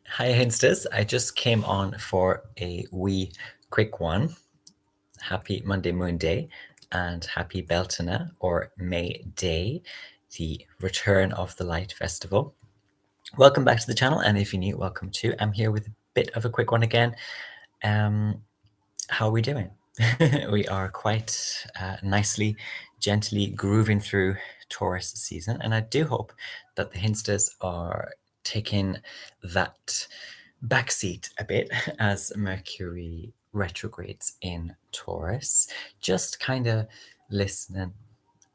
Hi, Hinsters. I just came on for a wee quick one. Happy Monday Moon Day and happy Beltana or May Day, the return of the Light Festival. Welcome back to the channel, and if you're new, welcome too. I'm here with a bit of a quick one again. How are we doing? We are quite nicely, gently grooving through Taurus season, and I do hope that the Hinsters are taking that backseat a bit as Mercury retrogrades in Taurus, just kind of listening,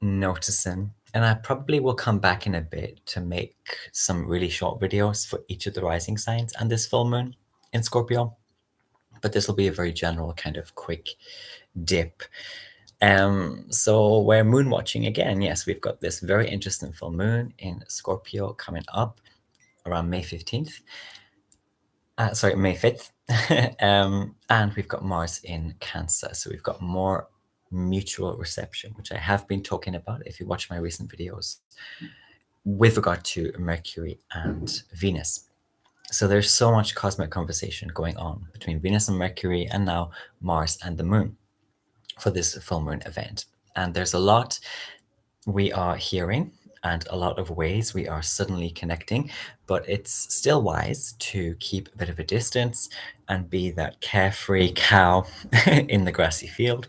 noticing. And I probably will come back in a bit to make some really short videos for each of the rising signs and this full moon in Scorpio. But this will be a very general kind of quick dip. So we're moon watching again. Yes, we've got this very interesting full moon in Scorpio coming up around May 15th. Sorry, May 5th. And we've got Mars in Cancer. So we've got more mutual reception, which I have been talking about if you watch my recent videos with regard to Mercury and Venus. So there's so much cosmic conversation going on between Venus and Mercury and now Mars and the moon for this full moon event. And there's a lot we are hearing and a lot of ways we are suddenly connecting, but it's still wise to keep a bit of a distance and be that carefree cow in the grassy field.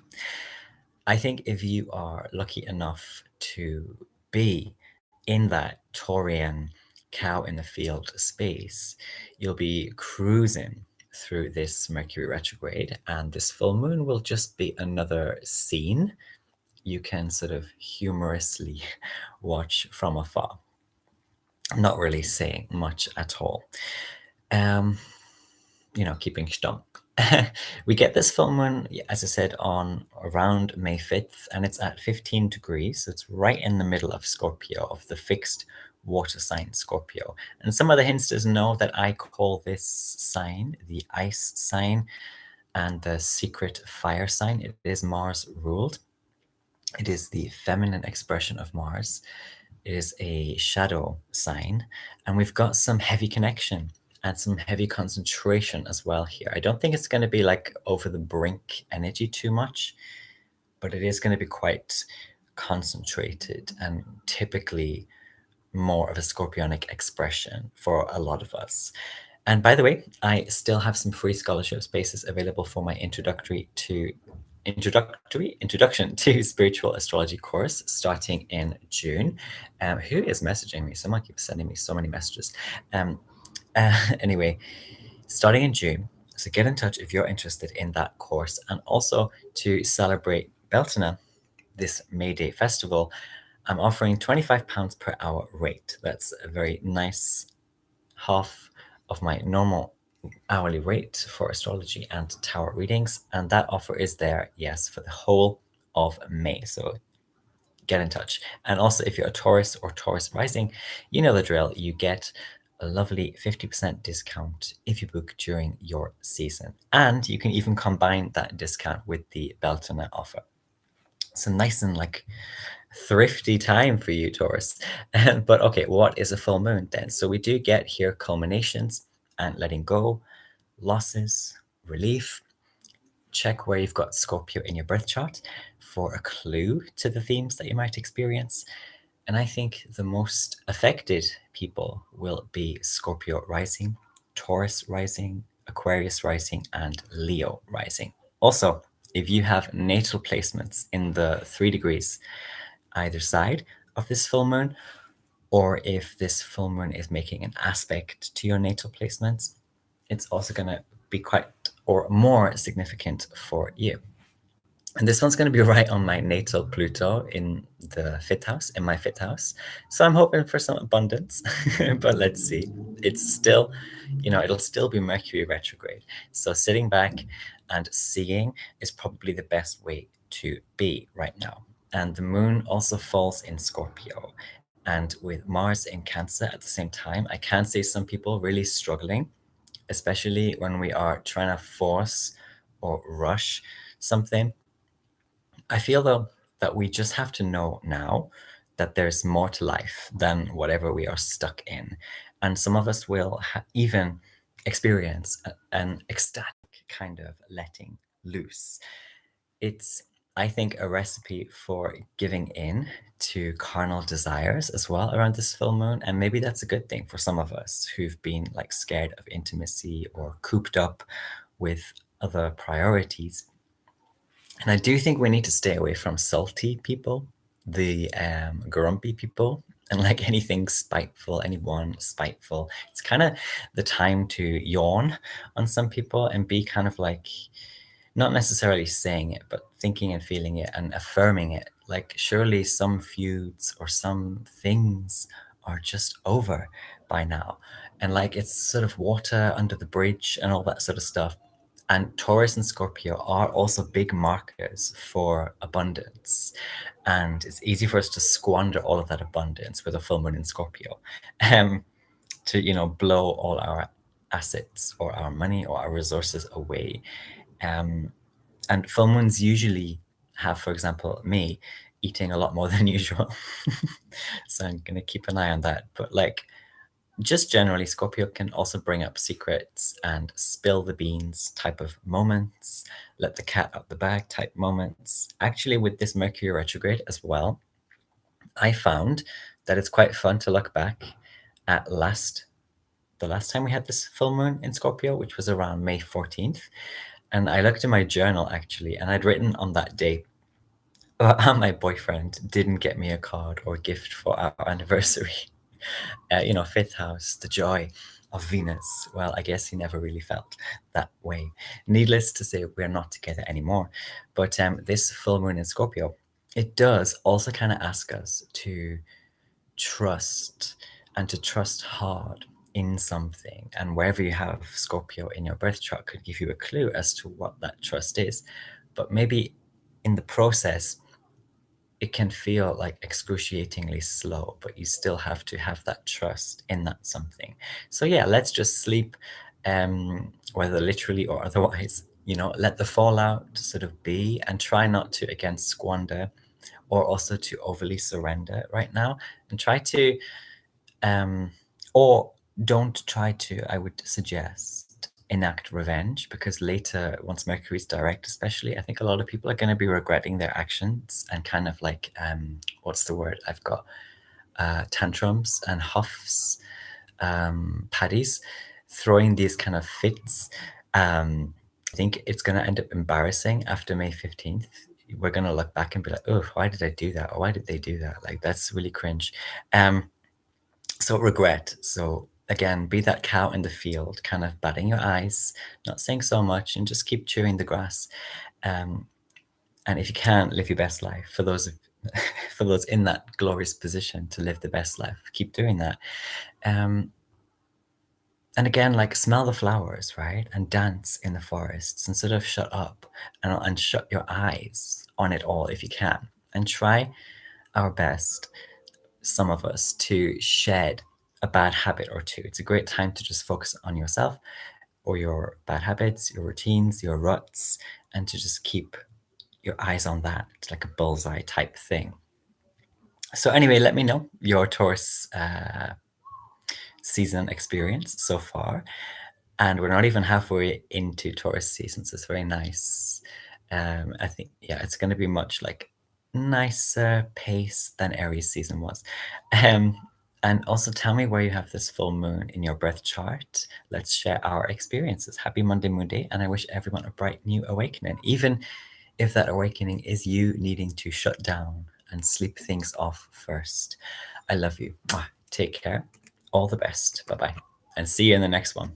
I think if you are lucky enough to be in that Taurian cow in the field space, you'll be cruising through this Mercury retrograde, and this full moon will just be another scene you can sort of humorously watch from afar. Not really saying much at all. Keeping stum. We get this full moon, as I said, on around May 5th, and it's at 15 degrees. So it's right in the middle of Scorpio, of the fixed water sign Scorpio. And some of the hinsters know that I call this sign the ice sign and the secret fire sign. It is Mars ruled. It is the feminine expression of Mars. It is a shadow sign, and we've got some heavy connection and some heavy concentration as well here. I don't think it's going to be like over the brink energy too much, but it is going to be quite concentrated and typically more of a scorpionic expression for a lot of us. And by the way, I still have some free scholarship spaces available for my introduction to spiritual astrology course starting in June. Who is messaging me? Someone keeps sending me so many messages. Anyway, starting in June. So get in touch if you're interested in that course, and also to celebrate Beltana, this May Day festival. I'm offering £25 per hour rate. That's a very nice half of my normal hourly rate for astrology and tarot readings, and that offer is there, yes, for the whole of May. So get in touch. And also, if you're a Taurus or Taurus rising, you know the drill. You get a lovely 50% discount if you book during your season, and you can even combine that discount with the Beltana offer. So nice and like thrifty time for you, Taurus. But okay, what is a full moon then? So we do get here culminations and letting go, losses, relief. Check where you've got Scorpio in your birth chart for a clue to the themes that you might experience. And I think the most affected people will be Scorpio rising, Taurus rising, Aquarius rising, and Leo rising. Also, if you have natal placements in the 3 degrees either side of this full moon, or if this full moon is making an aspect to your natal placements, it's also going to be quite or more significant for you. And this one's going to be right on my natal Pluto in the fifth house, in my fifth house. So I'm hoping for some abundance, but let's see. It's still, it'll still be Mercury retrograde. So sitting back and seeing is probably the best way to be right now. And the moon also falls in Scorpio. And with Mars in Cancer at the same time, I can see some people really struggling, especially when we are trying to force or rush something. I feel though that we just have to know now that there's more to life than whatever we are stuck in. And some of us will even experience an ecstatic kind of letting loose. It's, I think, a recipe for giving in to carnal desires as well around this full moon. And maybe that's a good thing for some of us who've been like scared of intimacy or cooped up with other priorities. And I do think we need to stay away from salty people, the grumpy people, and like anything spiteful, anyone spiteful. It's kind of the time to yawn on some people and be kind of like, not necessarily saying it, but thinking and feeling it and affirming it. Like, surely some feuds or some things are just over by now. And like, it's sort of water under the bridge and all that sort of stuff. And Taurus and Scorpio are also big markers for abundance. And it's easy for us to squander all of that abundance with a full moon in Scorpio. To, blow all our assets or our money or our resources away. And full moons usually have, for example, me eating a lot more than usual. So I'm going to keep an eye on that. But like, just generally, Scorpio can also bring up secrets and spill the beans type of moments, let the cat out the bag type moments. Actually, with this Mercury retrograde as well, I found that it's quite fun to look back at the last time we had this full moon in Scorpio, which was around May 14th. And I looked in my journal actually, and I'd written on that day, my boyfriend didn't get me a card or gift for our anniversary. Fifth house, the joy of Venus. Well, I guess he never really felt that way. Needless to say, we're not together anymore. But this full moon in Scorpio, it does also kind of ask us to trust and to trust hard in something. And wherever you have Scorpio in your birth chart could give you a clue as to what that trust is. But maybe in the process, it can feel like excruciatingly slow, but you still have to have that trust in that something. So yeah, let's just sleep, whether literally or otherwise, let the fallout sort of be, and try not to again squander or also to overly surrender right now, and try to or don't try to, I would suggest, enact revenge, because later, once Mercury's direct especially, I think a lot of people are going to be regretting their actions and kind of like, what's the word I've got? Tantrums and huffs, paddies, throwing these kind of fits. I think it's going to end up embarrassing after May 15th. We're going to look back and be like, oh, why did I do that? Or why did they do that? Like, that's really cringe. So regret. So again, be that cow in the field, kind of batting your eyes, not saying so much, and just keep chewing the grass. And if you can, live your best life. For those for those in that glorious position to live the best life, keep doing that. And again, like, smell the flowers, right? And dance in the forests, and sort of shut up and shut your eyes on it all if you can. And try our best, some of us, to shed a bad habit or two. It's a great time to just focus on yourself or your bad habits, your routines, your ruts, and to just keep your eyes on that. It's like a bullseye type thing. So anyway, let me know your Taurus season experience so far. And we're not even halfway into Taurus season, so it's very nice. I think, yeah, it's going to be much like nicer pace than Aries season was. And also tell me where you have this full moon in your birth chart. Let's share our experiences. Happy Monday Moon Day, and I wish everyone a bright new awakening, even if that awakening is you needing to shut down and sleep things off first. I love you. Take care. All the best. Bye-bye. And see you in the next one.